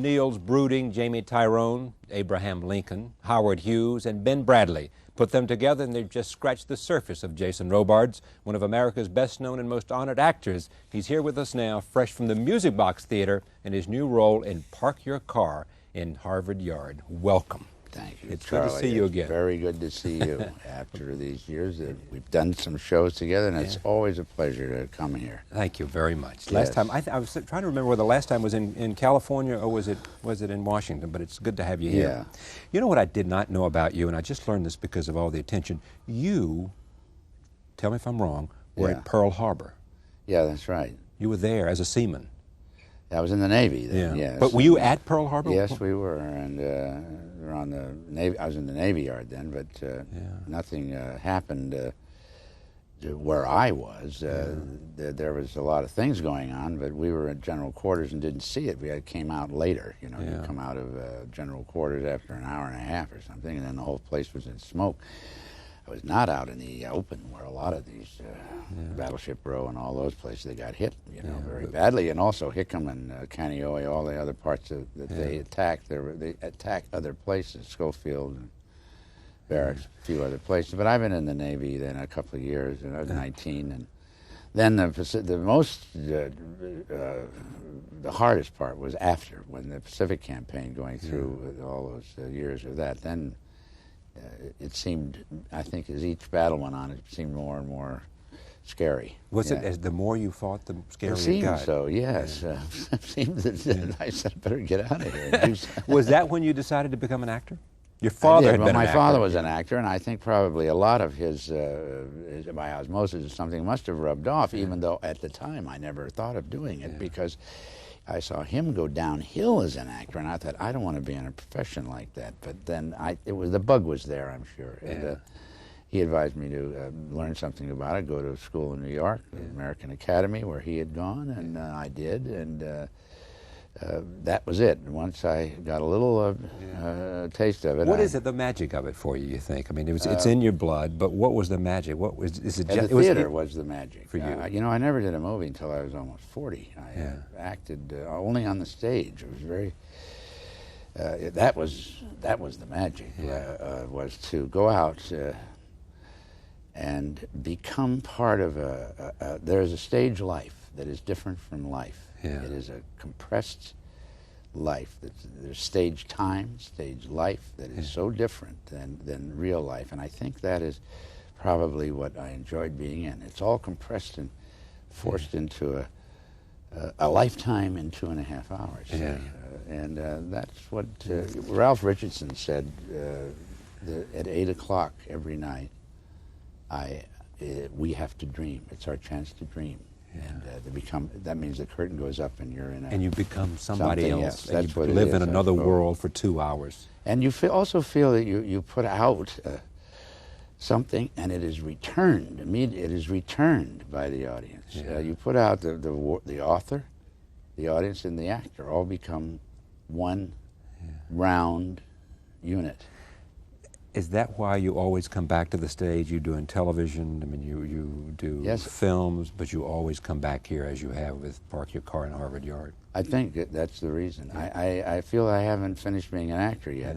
O'Neill's brooding Jamie Tyrone, Abraham Lincoln, Howard Hughes, and Ben Bradlee. Put them together and they've just scratched the surface of Jason Robards, one of America's best known and most honored actors. He's here with us now, fresh from the Music Box Theater in his new role in Park Your Car in Harvard Yard. Welcome. Thank you, It's Charlie. good to see you again. Very good to see you after these years. We've done some shows together, and it's always a pleasure to come here. Thank you very much. Yes. Last time, I was trying to remember whether the last time was in California or was it in Washington, but it's good to have you here. Yeah. You know what I did not know about you, and I just learned this because of all the attention. You, tell me if I'm wrong, were at Pearl Harbor. Yeah, that's right. You were there as a seaman. I was in the Navy then, yes. But were you at Pearl Harbor? Yes, we were, and we were on the Navy. I was in the Navy Yard then, but nothing happened to where I was. There was a lot of things going on, but we were in general quarters and didn't see it. We came out later, you know. You come out of general quarters after an hour and a half or something, and then the whole place was in smoke. I was not out in the open where a lot of these Battleship Row and all those places, they got hit, you know, very badly, and also Hickam and Kaneohe, all the other parts that they attacked. They attacked other places, Schofield and Barracks, a few other places. But I've been in the Navy then a couple of years, and I was 19, and then the hardest part was after, when the Pacific campaign going through all those years of that. Then it seemed, I think, as each battle went on, it seemed more and more scary. Was it as the more you fought, the scarier it seemed got? So, yes. It seemed that I said, I better get out of here and do something. Was that when you decided to become an actor? Your father had been an actor. My father was an actor, and I think probably a lot of his by osmosis or something must have rubbed off, even though at the time I never thought of doing it, because I saw him go downhill as an actor, and I thought, I don't want to be in a profession like that. But then the bug was there, I'm sure. And he advised me to learn something about it, go to school in New York, the American Academy, where he had gone, and I did, and that was it. And once I got a little taste of it. What is it, the magic of it for you think? I mean, it's in your blood, but what was the magic? What was, is it just, the theater was the magic. For you? You know, I never did a movie until I was almost 40. I acted only on the stage. It was very, that was the magic, was to go out and become part of there's a stage life that is different from life. It is a compressed life. There's stage time, stage life that is so different than real life. And I think that is probably what I enjoyed being in. It's all compressed and forced into a lifetime in 2.5 hours. And that's what Ralph Richardson said at 8 o'clock every night. We have to dream. It's our chance to dream. And that means the curtain goes up and you're in a... And you become somebody else. That's what live in another world for 2 hours. And you also feel that you put out something and it is returned. It is returned by the audience. You put out the author, the audience, and the actor all become one round unit. Is that why you always come back to the stage? You do in television, I mean, you do films, but you always come back here as you have with Park Your Car in Harvard Yard? I think that's the reason. I feel I haven't finished being an actor yet.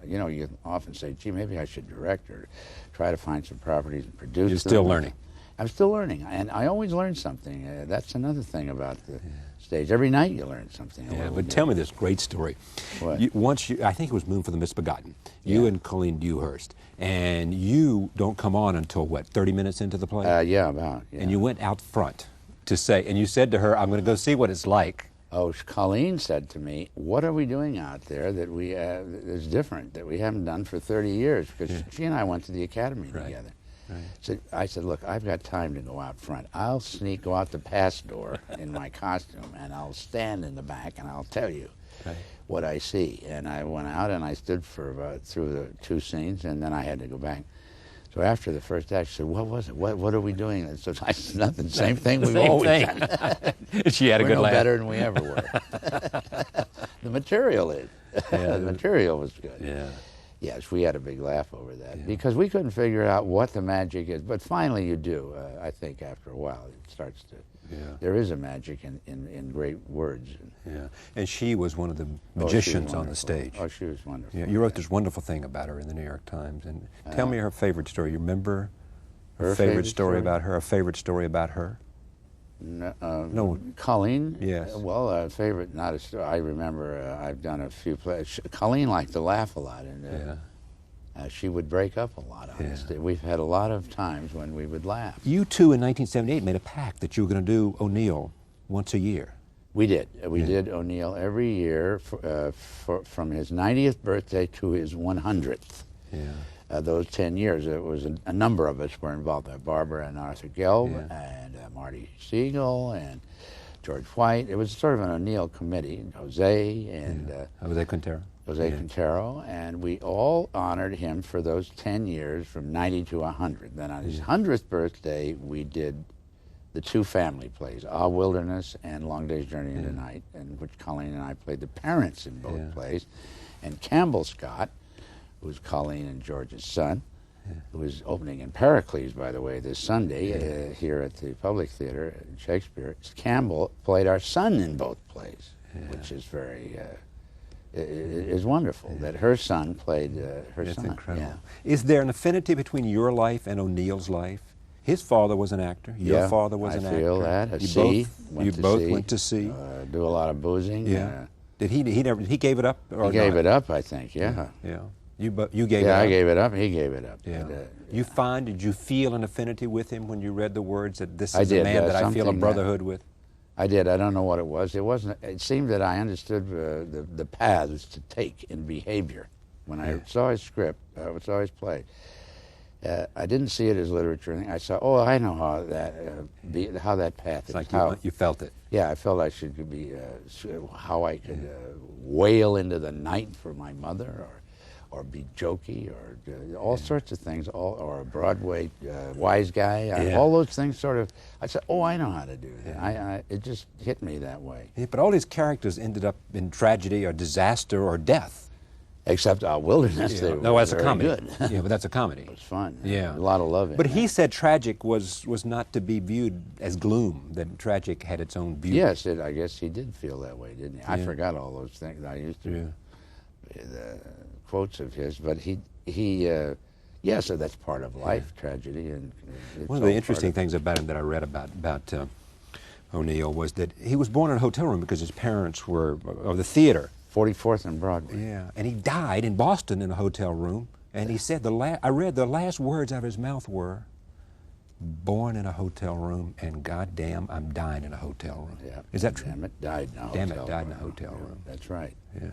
You know, you often say, gee, maybe I should direct or try to find some properties and produce them. You're still learning. I'm still learning, and I always learn something. That's another thing about the stage. Every night you learn something. But tell me this great story. What? I think it was Moon for the Misbegotten, you and Colleen Dewhurst, and you don't come on until, what, 30 minutes into the play? About. And you went out front to say, and you said to her, I'm going to go see what it's like. Oh, Colleen said to me, what are we doing out there that is different, that we haven't done for 30 years? Because she and I went to the Academy together. Right. So I said, look, I've got time to go out front. I'll go out the pass door in my costume, and I'll stand in the back, and I'll tell you what I see. And I went out, and I stood for through the 2 scenes, and then I had to go back. So after the first act, she said, what was it? What are we doing? So I said, nothing. Same thing we've always done. She had a good laugh. We're no better than we ever were. The material is. The material was good. Yes, we had a big laugh over that because we couldn't figure out what the magic is. But finally you do. I think after a while it starts to there is a magic in great words. Yeah, and she was one of the magicians on the stage. Oh, she was wonderful. Yeah, you wrote this wonderful thing about her in the New York Times. And tell me her favorite story. You remember her favorite story about her? A favorite story about her? No, Colleen? Yes. Well, favorite, not a story. I remember I've done a few plays. Colleen liked to laugh a lot, and she would break up a lot on us. We've had a lot of times when we would laugh. You two in 1978 made a pact that you were going to do O'Neill once a year. We did. We did O'Neill every year from his 90th birthday to his 100th. Yeah. Those 10 years, it was a number of us were involved. Barbara and Arthur Gelb and Marty Siegel and George White. It was sort of an O'Neill committee. Jose and Jose Quintero. Jose Quintero, and we all honored him for those 10 years from 90 to 100. Then on his 100th birthday, we did the two family plays, Our Wilderness and Long Day's Journey into Night, in which Colleen and I played the parents in both plays. And Campbell Scott, who was Colleen and George's son, who is opening in Pericles, by the way, this Sunday here at the Public Theater in Shakespeare. Campbell played our son in both plays, which is very, is wonderful that her son played her son. It's incredible. Yeah. Is there an affinity between your life and O'Neill's life? His father was an actor. Your father was an actor. I feel that. You both went to sea. Do a lot of boozing. Yeah. Did he gave it up? Or he gave it up, I think. Yeah. Yeah. You gave it up. Yeah, I gave it up. He gave it up. Yeah. Did you feel an affinity with him when you read the words that this is a man that I feel a brotherhood with? I did. I don't know what it was. It wasn't. It seemed that I understood the paths to take in behavior when I saw his script. Saw his play. I didn't see it as literature or anything. I saw, I know how that path is. Like you felt it. Yeah, I felt I should be, how I could wail into the night for my mother, or be jokey, or all sorts of things, or a Broadway wise guy. All those things sort of, I said, I know how to do that. It just hit me that way. Yeah, but all these characters ended up in tragedy or disaster or death. Except Our Wilderness. No, that's a comedy. Good. Yeah, but that's a comedy. It was fun. Yeah. A lot of love in But it. he said tragic was not to be viewed as gloom, that tragic had its own beauty. Yes, I guess he did feel that way, didn't he? I forgot all those things. I used to, the quotes of his, but so that's part of life, tragedy. And one of the interesting things about him that I read about O'Neill was that he was born in a hotel room because his parents were of the theater. 44th and Broadway. Yeah, and he died in Boston in a hotel room. And he said I read the last words out of his mouth were, "Born in a hotel room, and goddamn, I'm dying in a hotel room." Yeah. Is that true? Damn it, died in a hotel Damn it, died room. in a hotel room. That's right. Yeah.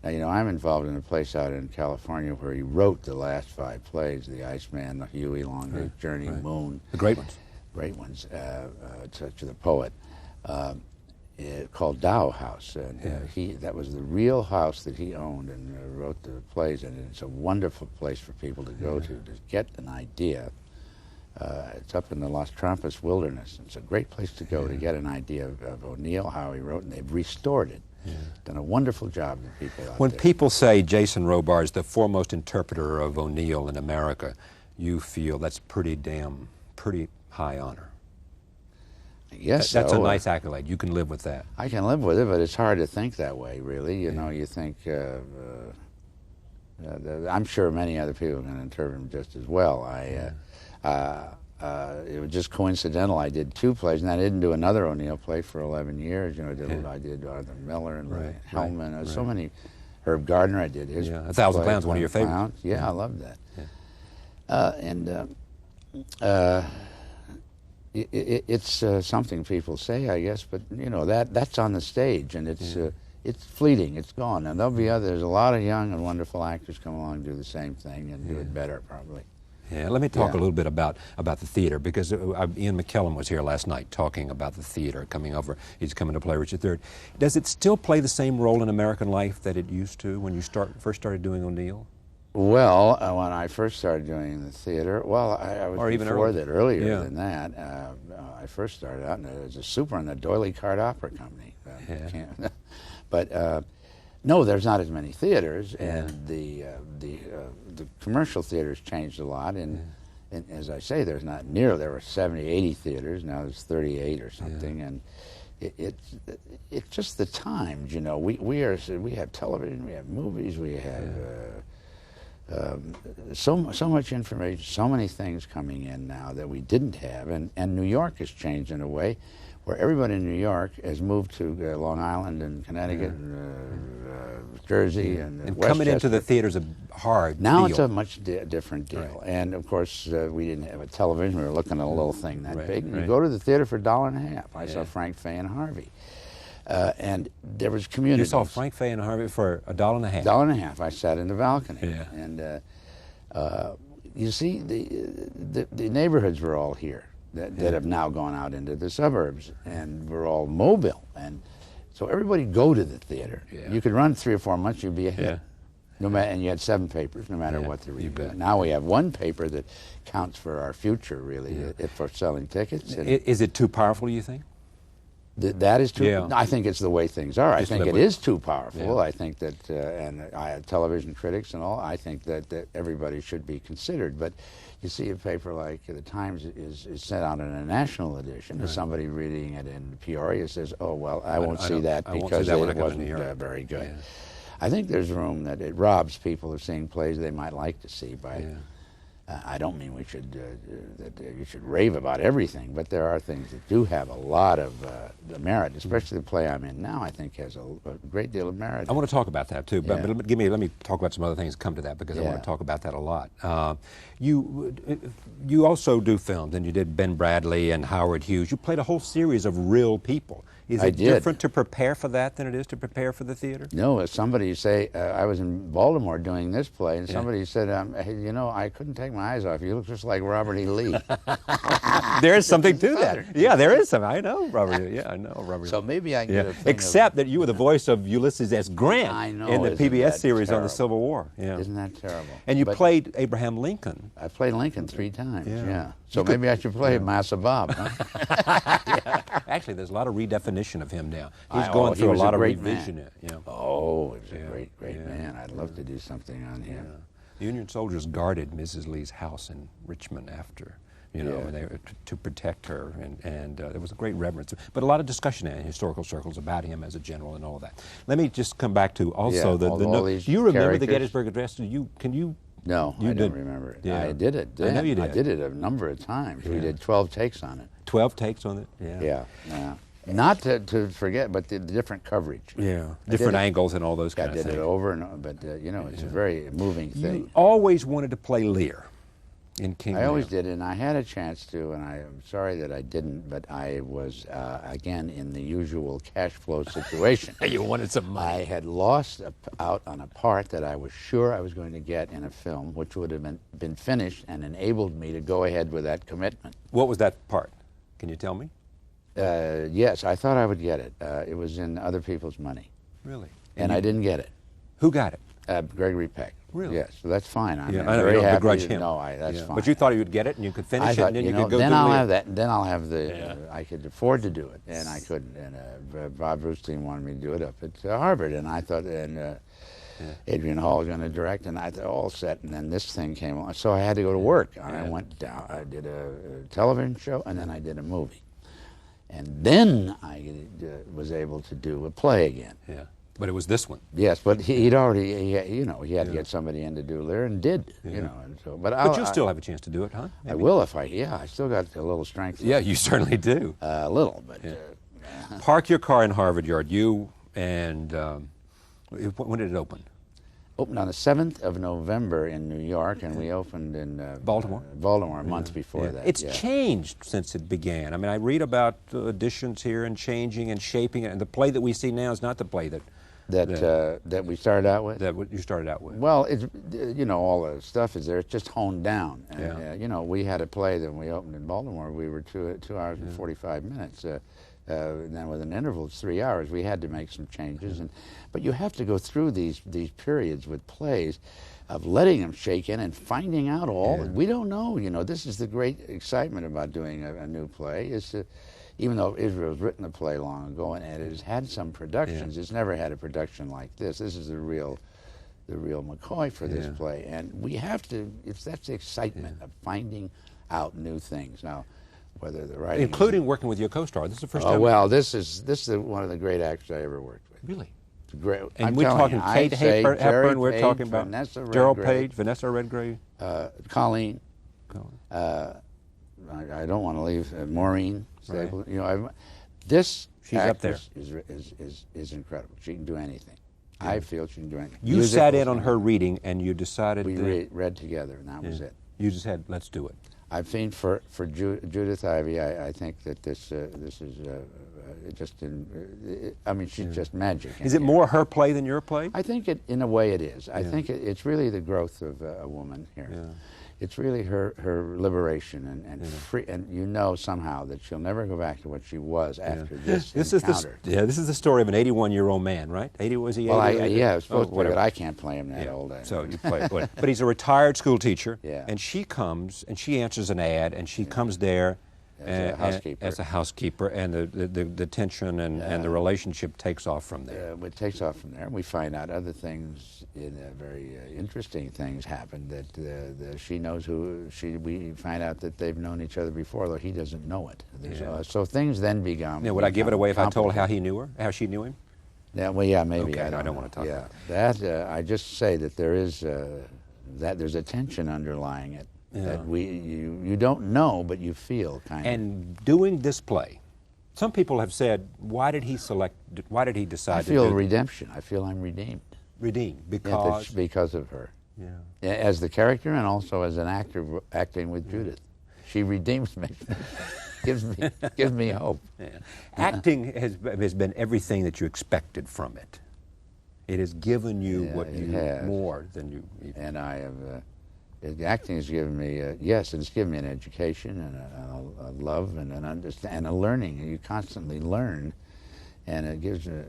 Now, I'm involved in a place out in California where he wrote the last 5 plays: The Iceman, The Huey, Long Day's Journey, Moon. The great ones. Great ones, to the poet. Called Dow House, and that was the real house that he owned, and wrote the plays in it. It's a wonderful place for people to go to get an idea. It's up in the Las Trampas wilderness. It's a great place to go to get an idea of O'Neill, how he wrote, and they've restored it. Done a wonderful job, the people out there. When people say Jason Robards, the foremost interpreter of O'Neill in America, you feel that's pretty high honor. Yes, that's a nice accolade. You can live with that. I can live with it, but it's hard to think that way, really. You know, you think, I'm sure many other people can interpret him just as well. It was just coincidental. I did 2 plays, and I didn't do another O'Neill play for 11 years. You know, I did Arthur Miller and Hellman. So many. Herb Gardner, I did his. Yeah, 1,000 Clowns, one of your favorites. Yeah, I love that. It's something people say, I guess, but you know that's on the stage, and it's fleeting. It's gone, and there'll be others. There's a lot of young and wonderful actors come along and do the same thing and do it better, probably. Yeah, let me talk a little bit about the theater, because Ian McKellen was here last night talking about the theater coming over. He's coming to play Richard III. Does it still play the same role in American life that it used to when you first started doing O'Neill? Well, when I first started doing the theater, I was or even earlier than that. I first started out as a super in the D'Oyly Card Opera Company. But no, there's not as many theaters, and the commercial theaters changed a lot. And and as I say, there's not near, there were 70, 80 theaters, now there's 38 or something, and it's just the times, you know. We have television, we have movies, we have so much information, so many things coming in now that we didn't have, and New York has changed in a way where everybody in New York has moved to Long Island and Connecticut, Jersey, and coming into the theaters a hard now deal. It's a much different deal. Right. And of course, we didn't have a television. We were looking at a little thing that big. Right. You go to the theater for $1.50. I saw Frank Fay and Harvey. And there was community. You saw Frank Fay and Harvey for $1.50. $1.50. I sat in the balcony. Yeah. And you see, the neighborhoods were all here that have now gone out into the suburbs, and we're all mobile. And so everybody go to the theater. Yeah. You could run 3 or 4 months, you'd be a hit. Yeah. No matter, and you had 7 papers, no matter what the you review. bet. Now we have 1 paper that counts for our future, really, for selling tickets. And Is it too powerful, you think? that is too. Yeah. I think it's the way things are. Just I think live it with is too powerful. Yeah. I think that, and I have television critics and all. I think that everybody should be considered. But you see, a paper like the Times is sent out in a national edition. Right. Somebody reading it in Peoria says, "Oh well, I won't see that because it wasn't very good." Yeah. I think there's room that it robs people of seeing plays they might like to see by. Yeah. I don't mean we should that you should rave about everything, but there are things that do have a lot of merit. Especially the play I'm in now, I think has a great deal of merit. I want to talk about that too, but let me talk about some other things. Come to that because I want to talk about that a lot. You also do films, and you did Ben Bradlee and Howard Hughes. You played a whole series of real people. Is it different to prepare for that than it is to prepare for the theater? No, if somebody say, I was in Baltimore doing this play, and somebody said, hey, you know, I couldn't take my eyes off you. You look just like Robert E. Lee. There is something to that. Yeah, there is something. I know Robert. Yeah, I know Robert. So maybe I can get a thing Except that you were the voice of Ulysses S. Grant in the PBS series terrible? On the Civil War. Yeah. Isn't that terrible? And you played Abraham Lincoln. I played Lincoln 3 times, yeah. So maybe I should play Massa Bob, huh? Actually, there's a lot of redefinition of him now. He's going through a lot of revision. Oh, he was a great man. I'd love to do something on him. Union soldiers guarded Mrs. Lee's house in Richmond after, and they, to protect her, and there was a great reverence. But a lot of discussion in historical circles about him as a general and all of that. Let me just come back to also all these do you remember characters? The Gettysburg Address? Can you? No, I don't remember it. Yeah. I did it. I know you did. I did it a number of times. We did 12 takes on it. 12 takes on it? Yeah. Not to forget, but the different coverage. Yeah, different angles and all those kind of things. I did it over and over, but it's a very moving thing. You always wanted to play Lear in King Lear. I always did, and I had a chance to, and I am sorry that I didn't, but I was, again, in the usual cash flow situation. You wanted some money. I had lost out on a part that I was sure I was going to get in a film, which would have been finished and enabled me to go ahead with that commitment. What was that part? Can you tell me? Yes, I thought I would get it. It was in Other People's Money. Really? And I didn't get it. Who got it? Gregory Peck. Really? Yes, so that's fine. I'm I know, very you don't happy. Begrudge him. No, that's fine. But you thought you would get it and you could finish it and then you could go then do I'll Lear. have that. Then I'll have the. I could afford to do it, and I couldn't. And Bob Rustein wanted me to do it up at Harvard, and I thought, Adrian Hall was going to direct, and I thought all set. And then this thing came along, so I had to go to work. And I went down. I did a television show, and then I did a movie. And then I was able to do a play again. Yeah, but it was this one. Yes, but he'd already, he had to get somebody in to do Lear, and did, And so, but you'll still have a chance to do it, huh? Maybe? I will if I still got a little strength. Yeah, you certainly do. A little, but. Park your car in Harvard Yard. You and when did it open? Opened on the 7th of November in New York, and we opened in Baltimore. Baltimore a month before that. It's changed since it began. I mean, I read about additions here and changing and shaping it, and the play that we see now is not the play that we started out with. That you started out with. Well, it's all the stuff is there. It's just honed down. And, we had a play that when we opened in Baltimore. We were 2 hours and 45 minutes. And then with an interval, it's 3 hours. We had to make some changes, but you have to go through these periods with plays of letting them shake in and finding out all. We don't know. This is the great excitement about doing a new play. Is even though Israel's written a play long ago and it has had some productions, it's never had a production like this. This is the the real McCoy for this play. And we have to, that's the excitement of finding out new things. Now, whether the writing including working with your co-star. This is the first Oh, time. well, this is one of the great actors I ever worked with. Really? Great. And we're talking Kate Hepburn, we're talking about Vanessa Gerald Redgrave, Page, Vanessa Redgrave, Colleen. I don't want to leave Maureen. Right. You know, this She's up there. is incredible. She can do anything. I feel she can do anything. You sat in on her reading, and you decided we read together, and that was it. You just said, "Let's do it." I think for Judith Ivey, I think that this is just I mean, she's just magic. Is it more her play than your play? I think in a way it is. I think it's really the growth of a woman here. Yeah. It's really her liberation and free, and you know somehow that she'll never go back to what she was after this encounter. This is the story of an 81-year-old man, right? 80 was he? 80? Well, yeah, it's supposed to be, but I can't play him that old. So you play, but he's a retired school teacher. Yeah. And she comes and she answers an ad, and she comes there as a housekeeper, and the tension and the relationship takes off from there. It takes off from there. We find out other things, very interesting things happen, that she knows we find out that they've known each other before, though he doesn't know it. So things then become... Now, would I give it away if I told how he knew her, how she knew him? Yeah, well, yeah, maybe. Okay, I don't want to talk about that. I just say that there's a tension underlying it. That you don't know, but you feel kind of. And doing this play, some people have said, why did he decide I feel redemption. I feel I'm redeemed. Redeemed because? Because of her. Yeah. As the character and also as an actor acting with Judith. She redeems me. gives me hope. Yeah. Acting has been everything that you expected from it. It has given you more than you. And I have. Acting has given me, yes, it's given me an education and a love and an understanding and a learning. You constantly learn, and it gives, it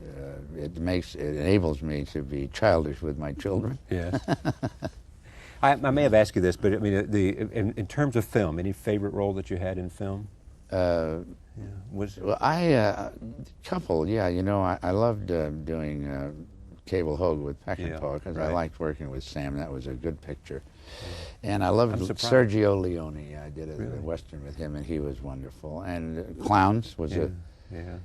enables me to be childish with my children. Yes. I may have asked you this, but I mean, in terms of film, any favorite role that you had in film? Well, couple, yeah. You know, I loved doing Cable Hogue with Peckinpah because I liked working with Sam. That was a good picture. And I loved Sergio Leone. I did a Western with him, and he was wonderful. And Clowns was you know.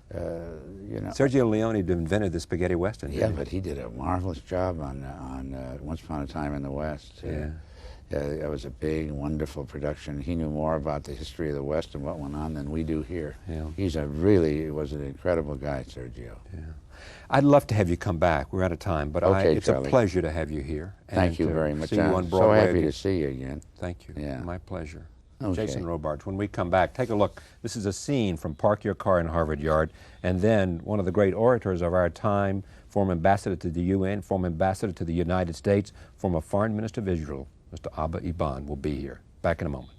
Sergio Leone invented the spaghetti Western. Yeah, but he did a marvelous job on Once Upon a Time in the West. It was a big, wonderful production. He knew more about the history of the West and what went on than we do here. Yeah. He was an incredible guy, Sergio. Yeah. I'd love to have you come back. We're out of time, but it's Charlie. A pleasure to have you here. Thank you very much. See you on I'm Broadway so happy again. to see you again. Thank you. Yeah. My pleasure. Okay. Jason Robards. When we come back, take a look. This is a scene from Park Your Car in Harvard Yard, and then one of the great orators of our time, former ambassador to the UN, former ambassador to the United States, former foreign minister of Israel, Mr. Abba Eban, will be here. Back in a moment.